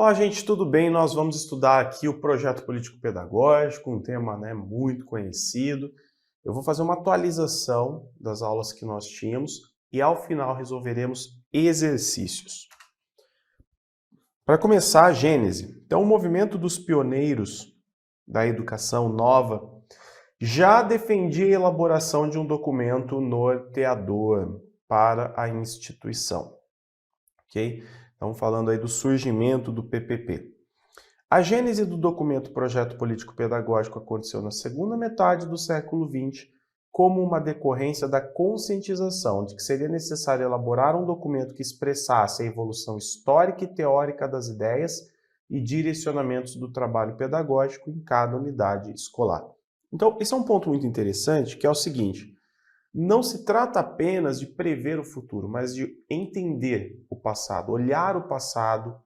Olá, gente, tudo bem? Nós vamos estudar aqui o projeto político-pedagógico, um tema muito conhecido. Eu vou fazer uma atualização das aulas que nós tínhamos e, ao final, resolveremos exercícios. Para começar, a Gênese. Então, o movimento dos pioneiros da educação nova já defendia a elaboração de um documento norteador para a instituição. Ok? Estamos falando aí do surgimento do PPP. A gênese do documento Projeto Político-Pedagógico aconteceu na segunda metade do século XX, como uma decorrência da conscientização de que seria necessário elaborar um documento que expressasse a evolução histórica e teórica das ideias e direcionamentos do trabalho pedagógico em cada unidade escolar. Então, esse é um ponto muito interessante, que é o seguinte: não se trata apenas de prever o futuro, mas de entender o passado, olhar o passado,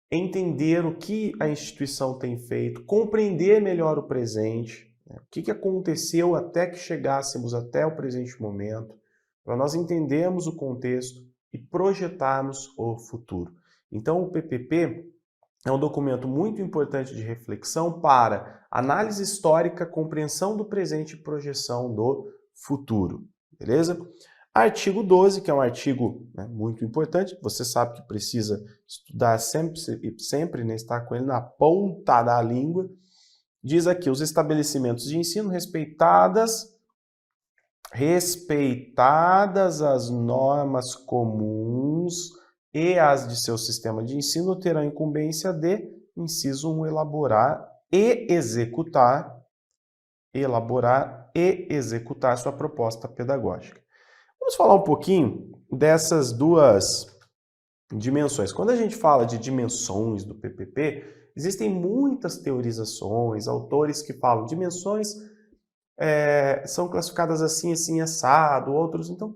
entender o que a instituição tem feito, compreender melhor o presente, né? O que aconteceu até que chegássemos até o presente momento, para nós entendermos o contexto e projetarmos o futuro. Então, o PPP é um documento muito importante de reflexão para análise histórica, compreensão do presente e projeção do futuro, beleza? Artigo 12, que é um artigo muito importante, você sabe que precisa estudar sempre, né, estar com ele na ponta da língua, diz aqui: os estabelecimentos de ensino respeitadas as normas comuns e as de seu sistema de ensino terão incumbência de, inciso 1, elaborar e executar sua proposta pedagógica. Vamos falar um pouquinho dessas duas dimensões. Quando a gente fala de dimensões do PPP, existem muitas teorizações, autores que falam dimensões são classificadas assim, assim, assado, outros. Então,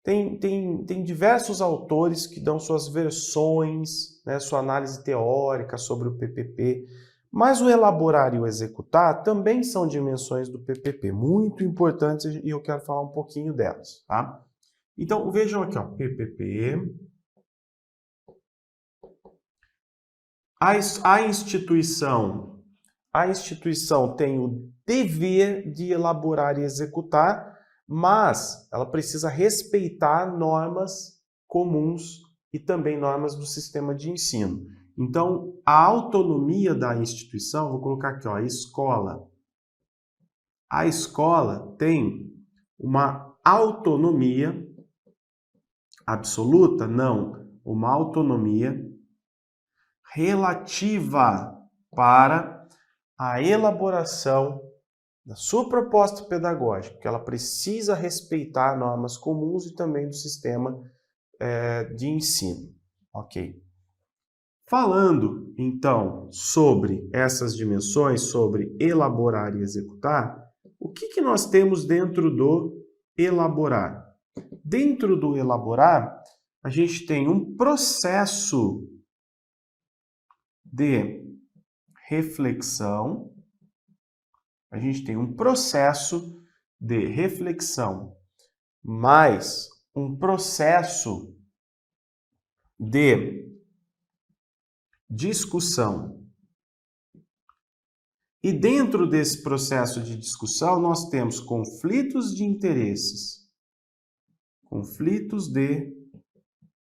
tem diversos autores que dão suas versões, né, sua análise teórica sobre o PPP, mas o elaborar e o executar também são dimensões do PPP, muito importantes, e eu quero falar um pouquinho delas, tá? Então, vejam aqui, ó, PPP. A instituição tem o dever de elaborar e executar, mas ela precisa respeitar normas comuns e também normas do sistema de ensino. Então, a autonomia da instituição, vou colocar aqui, ó, a escola. A escola tem uma autonomia absoluta? Não. Uma autonomia relativa para a elaboração da sua proposta pedagógica, porque ela precisa respeitar normas comuns e também do sistema de ensino. Ok. Falando, então, sobre essas dimensões, sobre elaborar e executar, o que nós temos dentro do elaborar? Dentro do elaborar, a gente tem um processo de reflexão, mais um processo de discussão. E dentro desse processo de discussão, nós temos conflitos de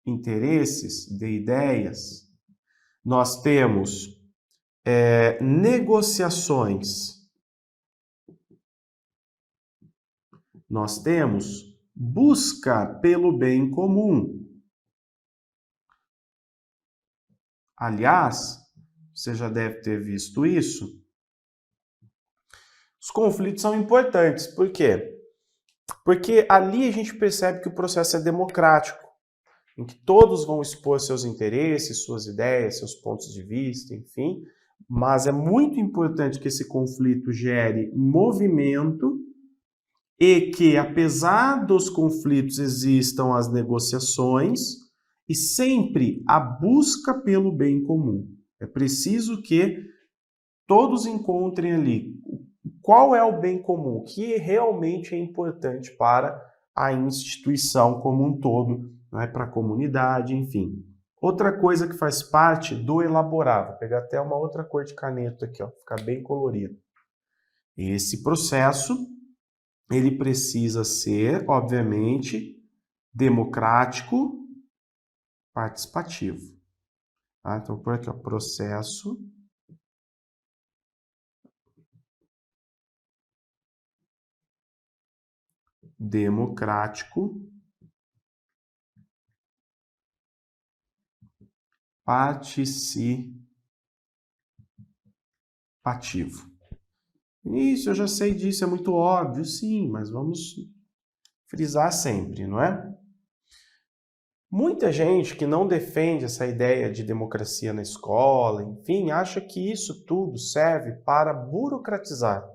interesses, de ideias. Nós temos negociações. Nós temos busca pelo bem comum. Aliás, você já deve ter visto isso. Os conflitos são importantes. Por quê? Porque ali a gente percebe que o processo é democrático, em que todos vão expor seus interesses, suas ideias, seus pontos de vista, enfim. Mas é muito importante que esse conflito gere movimento e que, apesar dos conflitos, existam as negociações e sempre a busca pelo bem comum. É preciso que todos encontrem ali qual é o bem comum, o que realmente é importante para a instituição como um todo, não é, para a comunidade, enfim. Outra coisa que faz parte do elaborar, vou pegar até uma outra cor de caneta aqui, ó, ficar bem colorido. Esse processo, ele precisa ser, obviamente, democrático, participativo. Tá? Então, por aqui, ó, processo democrático, participativo. Isso, eu já sei disso, é muito óbvio, sim, mas vamos frisar sempre, não é? Muita gente que não defende essa ideia de democracia na escola, enfim, acha que isso tudo serve para burocratizar.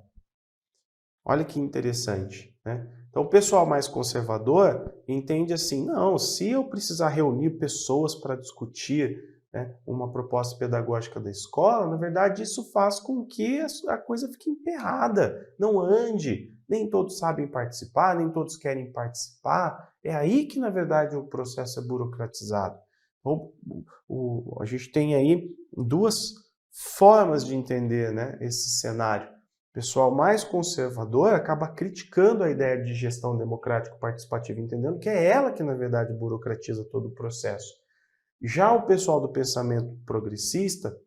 Olha que interessante, né? Então, o pessoal mais conservador entende assim, não, se eu precisar reunir pessoas para discutir, né, uma proposta pedagógica da escola, na verdade isso faz com que a coisa fique emperrada, não ande, nem todos sabem participar, nem todos querem participar, é aí que na verdade o processo é burocratizado. Então, a gente tem aí duas formas de entender, né, esse cenário. O pessoal mais conservador acaba criticando a ideia de gestão democrático-participativa, entendendo que é ela que, na verdade, burocratiza todo o processo. Já o pessoal do pensamento progressista,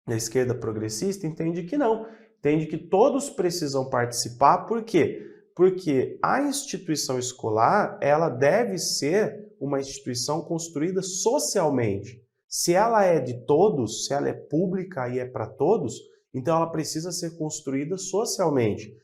da esquerda progressista, entende que não. Entende que todos precisam participar, por quê? Porque a instituição escolar, ela deve ser uma instituição construída socialmente. Se ela é de todos, se ela é pública e é para todos, então ela precisa ser construída socialmente.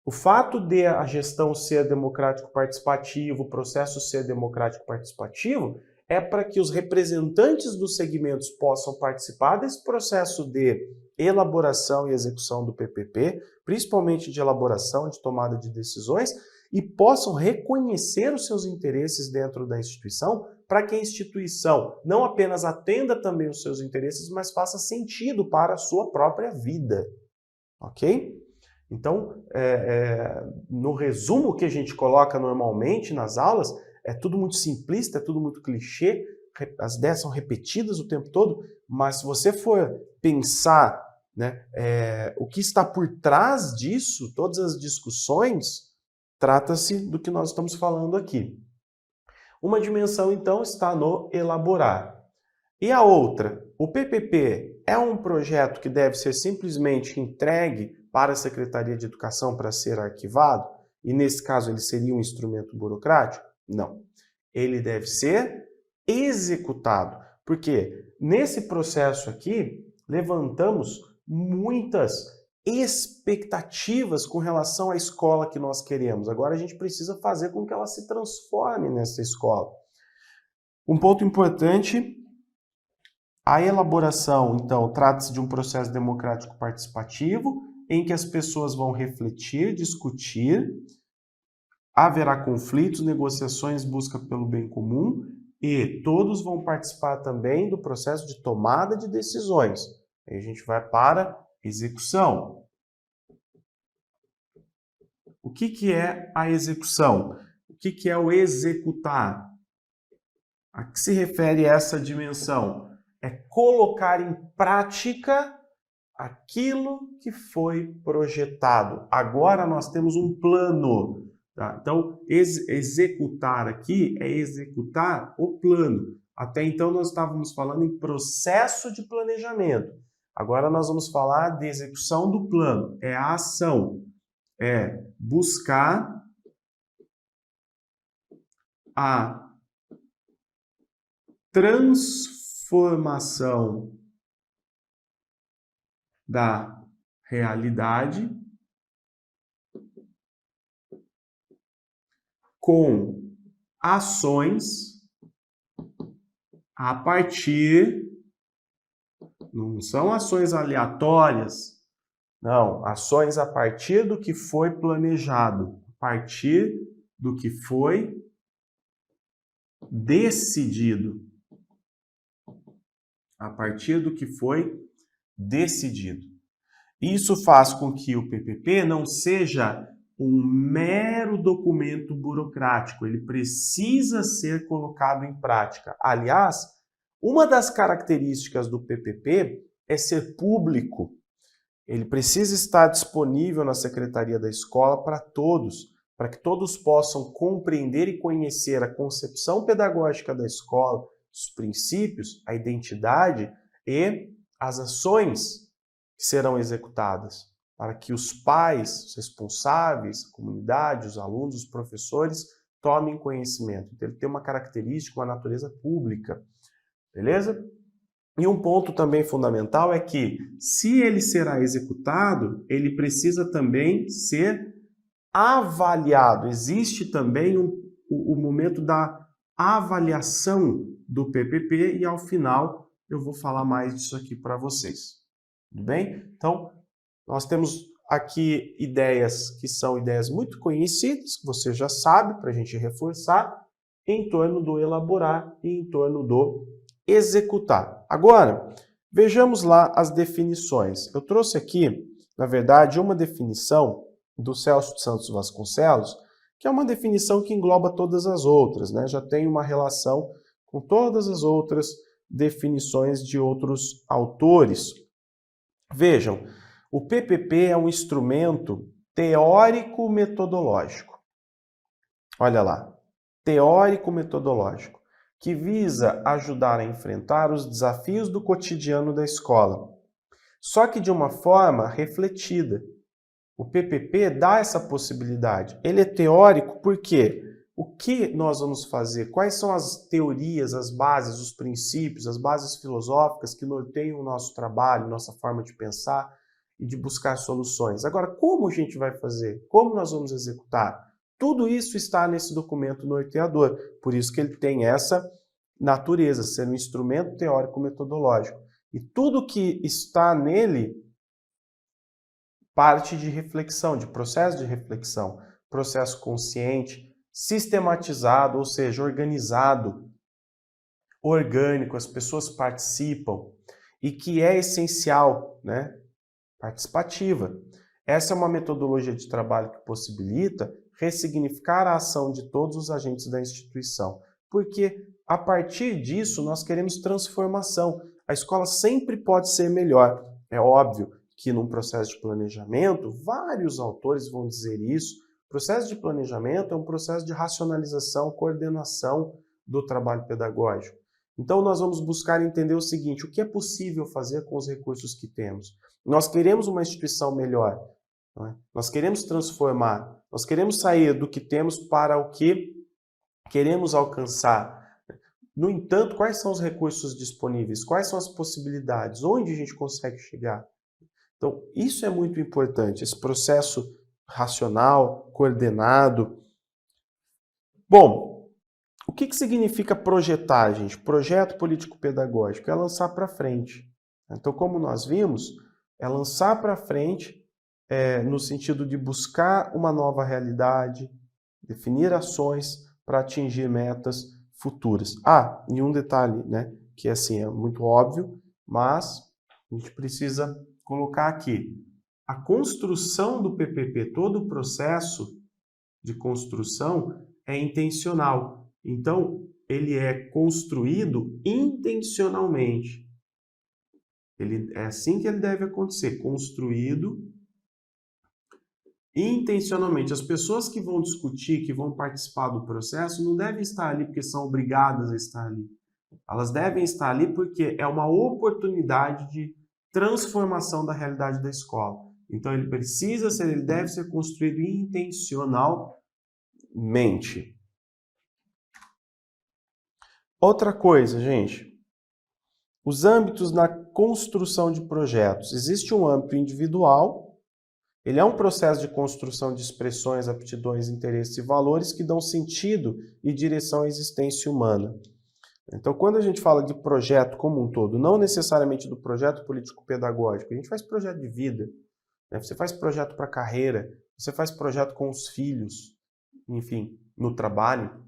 O fato de a gestão ser democrático-participativo, o processo ser democrático-participativo, é para que os representantes dos segmentos possam participar desse processo de elaboração e execução do PPP, principalmente de elaboração, de tomada de decisões, e possam reconhecer os seus interesses dentro da instituição, para que a instituição não apenas atenda também os seus interesses, mas faça sentido para a sua própria vida. Ok? Então, no resumo que a gente coloca normalmente nas aulas, é tudo muito simplista, é tudo muito clichê, as ideias são repetidas o tempo todo, mas se você for pensar, né, o que está por trás disso, todas as discussões, trata-se do que nós estamos falando aqui. Uma dimensão, então, está no elaborar. E a outra, o PPP é um projeto que deve ser simplesmente entregue para a Secretaria de Educação para ser arquivado? E nesse caso ele seria um instrumento burocrático? Não. Ele deve ser executado. Porque nesse processo aqui, levantamos muitas expectativas com relação à escola que nós queremos. Agora a gente precisa fazer com que ela se transforme nessa escola. Um ponto importante, a elaboração, então, trata-se de um processo democrático participativo, em que as pessoas vão refletir, discutir, haverá conflitos, negociações, busca pelo bem comum, e todos vão participar também do processo de tomada de decisões. Aí a gente vai para execução. O que é a execução? O que é o executar? A que se refere essa dimensão? É colocar em prática aquilo que foi projetado. Agora nós temos um plano. Tá? Então, executar aqui é executar o plano. Até então nós estávamos falando em processo de planejamento. Agora nós vamos falar de execução do plano. É a ação. É buscar a transformação da realidade com ações a partir, não são ações aleatórias, não, ações a partir do que foi planejado, a partir do que foi decidido. A partir do que foi decidido. Isso faz com que o PPP não seja um mero documento burocrático, ele precisa ser colocado em prática. Aliás, Uma das características do PPP é ser público. Ele precisa estar disponível na secretaria da escola para todos, para que todos possam compreender e conhecer a concepção pedagógica da escola, os princípios, a identidade e as ações que serão executadas, para que os pais, os responsáveis, a comunidade, os alunos, os professores tomem conhecimento. Então, ele tem uma característica, uma natureza pública, beleza? E um ponto também fundamental é que, se ele será executado, ele precisa também ser avaliado. Existe também o momento da avaliação do PPP e, ao final, eu vou falar mais disso aqui para vocês. Tudo bem? Então, nós temos aqui ideias que são ideias muito conhecidas, que você já sabe, para a gente reforçar, em torno do elaborar e em torno do executar. Agora, vejamos lá as definições. Eu trouxe aqui, na verdade, uma definição do Celso de Santos Vasconcelos, que é uma definição que engloba todas as outras, né? Já tem uma relação com todas as outras definições de outros autores. Vejam, o PPP é um instrumento teórico-metodológico. Olha lá, teórico-metodológico, que visa ajudar a enfrentar os desafios do cotidiano da escola, só que de uma forma refletida. O PPP dá essa possibilidade. Ele é teórico porque o que nós vamos fazer? Quais são as teorias, as bases, os princípios, as bases filosóficas que norteiam o nosso trabalho, nossa forma de pensar e de buscar soluções? Agora, como a gente vai fazer? Como nós vamos executar? Tudo isso está nesse documento norteador. Por isso que ele tem essa natureza, ser um instrumento teórico-metodológico. E tudo que está nele parte de reflexão, de processo consciente, sistematizado, ou seja, organizado, orgânico, as pessoas participam e que é essencial, né? Participativa. Essa é uma metodologia de trabalho que possibilita ressignificar a ação de todos os agentes da instituição, porque a partir disso nós queremos transformação. A escola sempre pode ser melhor, é óbvio que num processo de planejamento, vários autores vão dizer isso. O processo de planejamento é um processo de racionalização, coordenação do trabalho pedagógico. Então, nós vamos buscar entender o seguinte: o que é possível fazer com os recursos que temos? Nós queremos uma instituição melhor, não é? Nós queremos transformar, nós queremos sair do que temos para o que queremos alcançar. No entanto, quais são os recursos disponíveis? Quais são as possibilidades? Onde a gente consegue chegar? Então, isso é muito importante, esse processo racional, coordenado. Bom, o que significa projetar, gente? Projeto político-pedagógico é lançar para frente. Então, como nós vimos, é lançar para frente no sentido de buscar uma nova realidade, definir ações para atingir metas futuras. E um detalhe, né, que assim é muito óbvio, mas a gente precisa colocar aqui. A construção do PPP, todo o processo de construção é intencional. Então, ele é construído intencionalmente. É assim que ele deve acontecer, construído intencionalmente. As pessoas que vão discutir, que vão participar do processo, não devem estar ali porque são obrigadas a estar ali. Elas devem estar ali porque é uma oportunidade de transformação da realidade da escola. Então ele deve ser construído intencionalmente. Outra coisa, gente, os âmbitos na construção de projetos. Existe um âmbito individual, ele é um processo de construção de expressões, aptidões, interesses e valores que dão sentido e direção à existência humana. Então, quando a gente fala de projeto como um todo, não necessariamente do projeto político-pedagógico, a gente faz projeto de vida, né? Você faz projeto para carreira, você faz projeto com os filhos, enfim, no trabalho.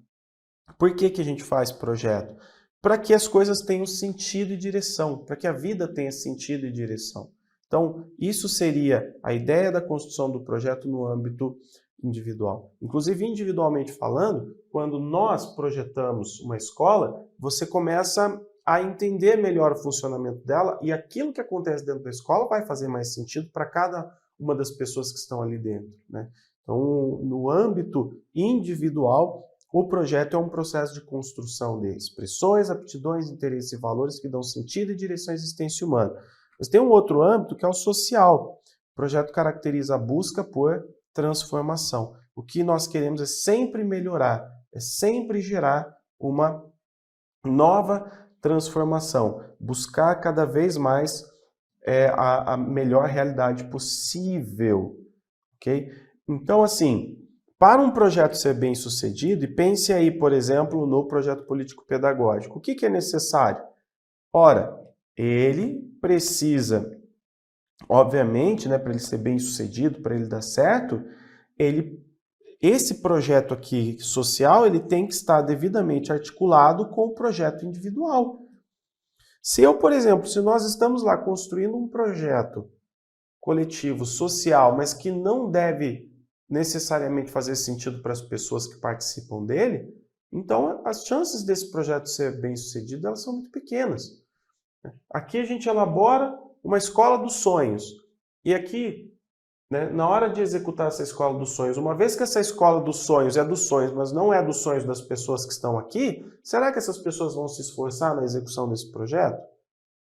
Por que a gente faz projeto? Para que as coisas tenham sentido e direção, para que a vida tenha sentido e direção. Então, isso seria a ideia da construção do projeto no âmbito individual. Inclusive, individualmente falando, quando nós projetamos uma escola, você começa a entender melhor o funcionamento dela e aquilo que acontece dentro da escola vai fazer mais sentido para cada uma das pessoas que estão ali dentro, né? Então, no âmbito individual, o projeto é um processo de construção de expressões, aptidões, interesses e valores que dão sentido e direção à existência humana. Mas tem um outro âmbito que é o social. O projeto caracteriza a busca por transformação. O que nós queremos é sempre melhorar, é sempre gerar uma nova transformação, buscar cada vez mais a melhor realidade possível, ok? Então, assim, para um projeto ser bem sucedido, e pense aí, por exemplo, no projeto político-pedagógico, o que é necessário? Ora, ele precisa, obviamente, né, para ele ser bem sucedido, para ele dar certo, esse projeto aqui social, ele tem que estar devidamente articulado com o projeto individual. Se eu, por exemplo, se nós estamos lá construindo um projeto coletivo, social, mas que não deve necessariamente fazer sentido para as pessoas que participam dele, então as chances desse projeto ser bem sucedido, elas são muito pequenas. Aqui a gente elabora uma escola dos sonhos. E aqui, né, na hora de executar essa escola dos sonhos, uma vez que essa escola dos sonhos é dos sonhos, mas não é dos sonhos das pessoas que estão aqui, será que essas pessoas vão se esforçar na execução desse projeto?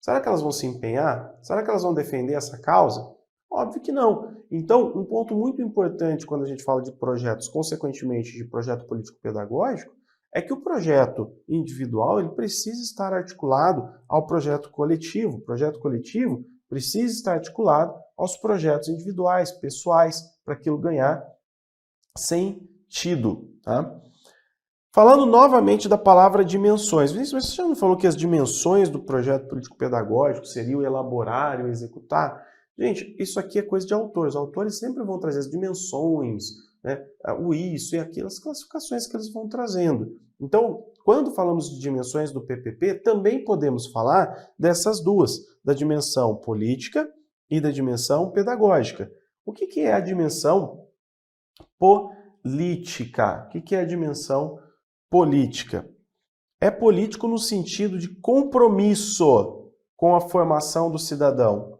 Será que elas vão se empenhar? Será que elas vão defender essa causa? Óbvio que não. Então, um ponto muito importante quando a gente fala de projetos, consequentemente de projeto político-pedagógico, é que o projeto individual ele precisa estar articulado ao projeto coletivo. O projeto coletivo precisa estar articulado aos projetos individuais, pessoais, para aquilo ganhar sentido. Tá? Falando novamente da palavra dimensões. Vinícius, mas você já não falou que as dimensões do projeto político-pedagógico seriam elaborar e executar? Gente, isso aqui é coisa de autores. Os autores sempre vão trazer as dimensões, né? O isso e aquilo, as classificações que eles vão trazendo. Então, quando falamos de dimensões do PPP, também podemos falar dessas duas, da dimensão política e da dimensão pedagógica. O que é a dimensão política? O que é a dimensão política? É político no sentido de compromisso com a formação do cidadão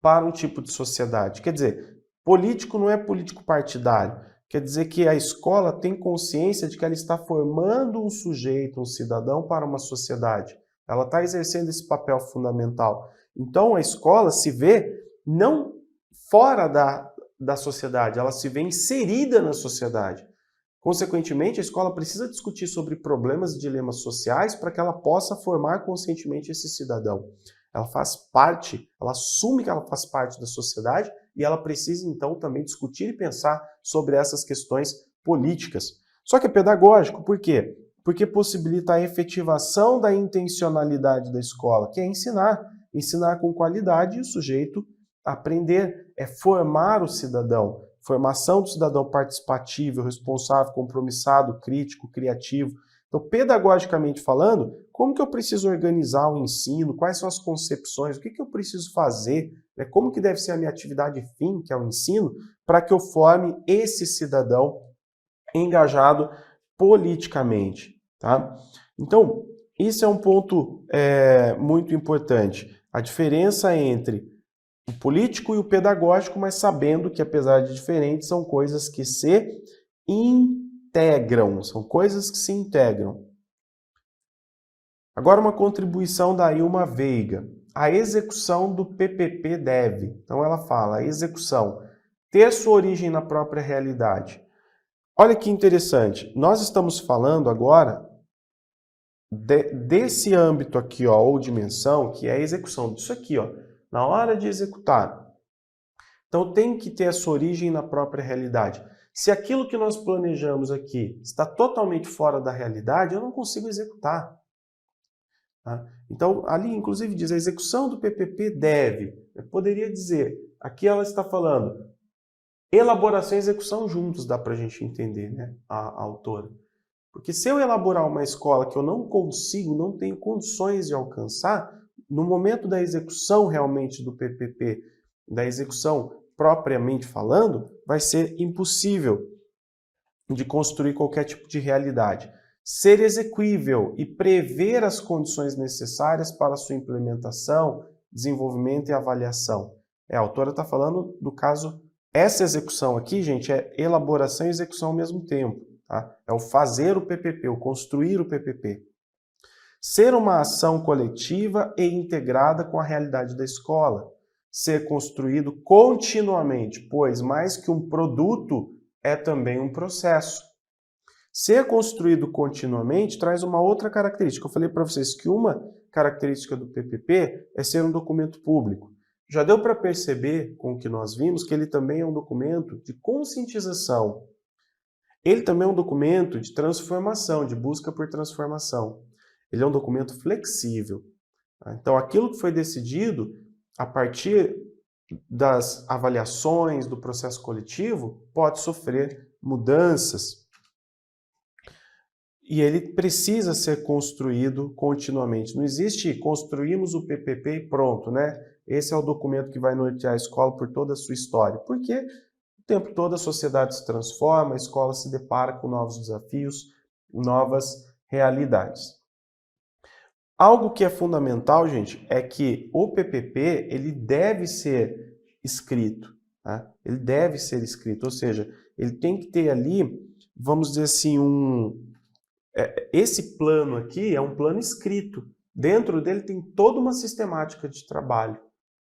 para um tipo de sociedade. Quer dizer, político não é político partidário. Quer dizer que a escola tem consciência de que ela está formando um sujeito, um cidadão para uma sociedade. Ela está exercendo esse papel fundamental. Então a escola se vê não fora da sociedade, ela se vê inserida na sociedade. Consequentemente, a escola precisa discutir sobre problemas e dilemas sociais para que ela possa formar conscientemente esse cidadão. Ela faz parte, ela assume que ela faz parte da sociedade e ela precisa então também discutir e pensar sobre essas questões políticas. Só que é pedagógico, por quê? Porque possibilita a efetivação da intencionalidade da escola, que é ensinar com qualidade e o sujeito aprender, é formar o cidadão. Formação do cidadão participativo, responsável, compromissado, crítico, criativo. Então, pedagogicamente falando, como que eu preciso organizar o ensino? Quais são as concepções? O que eu preciso fazer? Como que deve ser a minha atividade fim, que é o ensino, para que eu forme esse cidadão engajado politicamente? Tá? Então, isso é um ponto muito importante. A diferença entre o político e o pedagógico, mas sabendo que, apesar de diferentes, são coisas que se integram, são coisas que se integram. Agora uma contribuição da Ilma Veiga. A execução do PPP deve, então ela fala, a execução, ter sua origem na própria realidade. Olha que interessante, nós estamos falando agora desse âmbito aqui, ó, ou dimensão, que é a execução disso aqui, ó, na hora de executar. Então tem que ter a sua origem na própria realidade. Se aquilo que nós planejamos aqui está totalmente fora da realidade, eu não consigo executar. Tá? Então, ali inclusive diz, a execução do PPP deve. Eu poderia dizer, aqui ela está falando, elaboração e execução juntos, dá para a gente entender, né, a autora. Porque se eu elaborar uma escola que eu não consigo, não tenho condições de alcançar, no momento da execução realmente do PPP, da execução propriamente falando, vai ser impossível de construir qualquer tipo de realidade. ser exequível e prever as condições necessárias para sua implementação, desenvolvimento e avaliação. A autora está falando do caso, essa execução aqui, gente, é elaboração e execução ao mesmo tempo. Tá? É o fazer o PPP, o construir o PPP. Ser uma ação coletiva e integrada com a realidade da escola. Ser construído continuamente, pois mais que um produto, é também um processo. Ser construído continuamente traz uma outra característica. Eu falei para vocês que uma característica do PPP é ser um documento público. Já deu para perceber, com o que nós vimos, que ele também é um documento de conscientização. Ele também é um documento de transformação, de busca por transformação. Ele é um documento flexível. Então, aquilo que foi decidido a partir das avaliações do processo coletivo pode sofrer mudanças. E ele precisa ser construído continuamente. Não existe construímos o PPP e pronto, né? Esse é o documento que vai nortear a escola por toda a sua história. Porque o tempo todo a sociedade se transforma, a escola se depara com novos desafios, novas realidades. Algo que é fundamental, gente, é que o PPP ele deve ser escrito. Tá? Ele deve ser escrito, ou seja, ele tem que ter ali, vamos dizer assim, esse plano aqui é um plano escrito. Dentro dele tem toda uma sistemática de trabalho.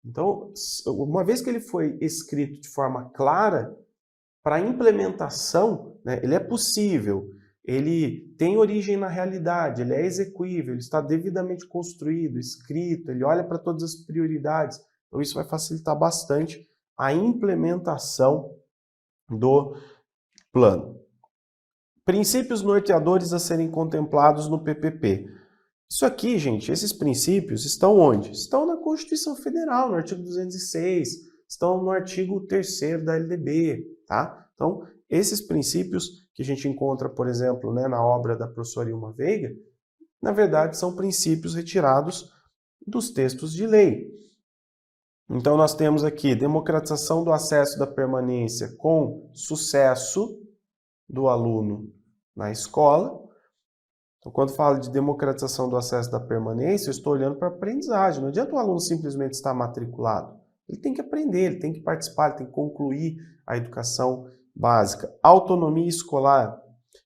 Então, uma vez que ele foi escrito de forma clara, para a implementação, né, ele é possível, ele tem origem na realidade, ele é execuível, ele está devidamente construído, escrito, ele olha para todas as prioridades. Então, isso vai facilitar bastante a implementação do plano. Princípios norteadores a serem contemplados no PPP. Isso aqui, gente, esses princípios estão onde? Estão na Constituição Federal, no artigo 206, estão no artigo 3º da LDB, tá? Então, esses princípios que a gente encontra, por exemplo, né, na obra da professora Ilma Veiga, na verdade são princípios retirados dos textos de lei. Então, nós temos aqui democratização do acesso da permanência com sucesso do aluno na escola. Então, quando falo de democratização do acesso da permanência, eu estou olhando para a aprendizagem. Não adianta o aluno simplesmente estar matriculado. Ele tem que aprender, ele tem que participar, ele tem que concluir a educação básica. Autonomia escolar,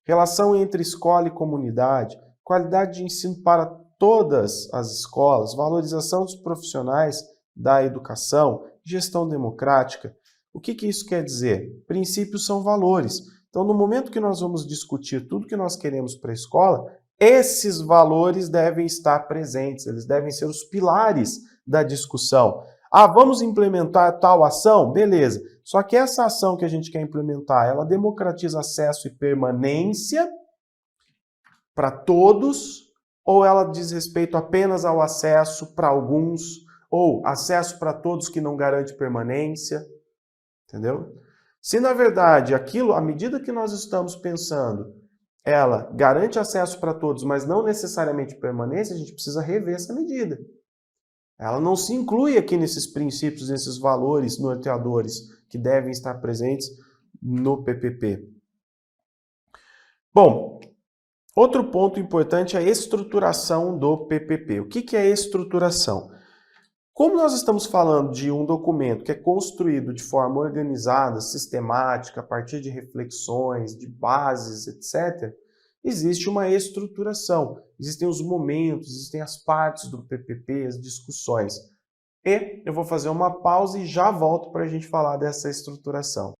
relação entre escola e comunidade, qualidade de ensino para todas as escolas, valorização dos profissionais da educação, gestão democrática. O que isso quer dizer? Princípios são valores. Então, no momento que nós vamos discutir tudo que nós queremos para a escola, esses valores devem estar presentes, eles devem ser os pilares da discussão. Ah, vamos implementar tal ação? Beleza. Só que essa ação que a gente quer implementar, ela democratiza acesso e permanência para todos, ou ela diz respeito apenas ao acesso para alguns, ou acesso para todos que não garante permanência, entendeu? Se na verdade aquilo, à medida que nós estamos pensando, ela garante acesso para todos, mas não necessariamente permanência, a gente precisa rever essa medida. Ela não se inclui aqui nesses princípios, nesses valores norteadores que devem estar presentes no PPP. Bom, outro ponto importante é a estruturação do PPP. O que é a estruturação? Como nós estamos falando de um documento que é construído de forma organizada, sistemática, a partir de reflexões, de bases, etc., existe uma estruturação. Existem os momentos, existem as partes do PPP, as discussões. E eu vou fazer uma pausa e já volto para a gente falar dessa estruturação.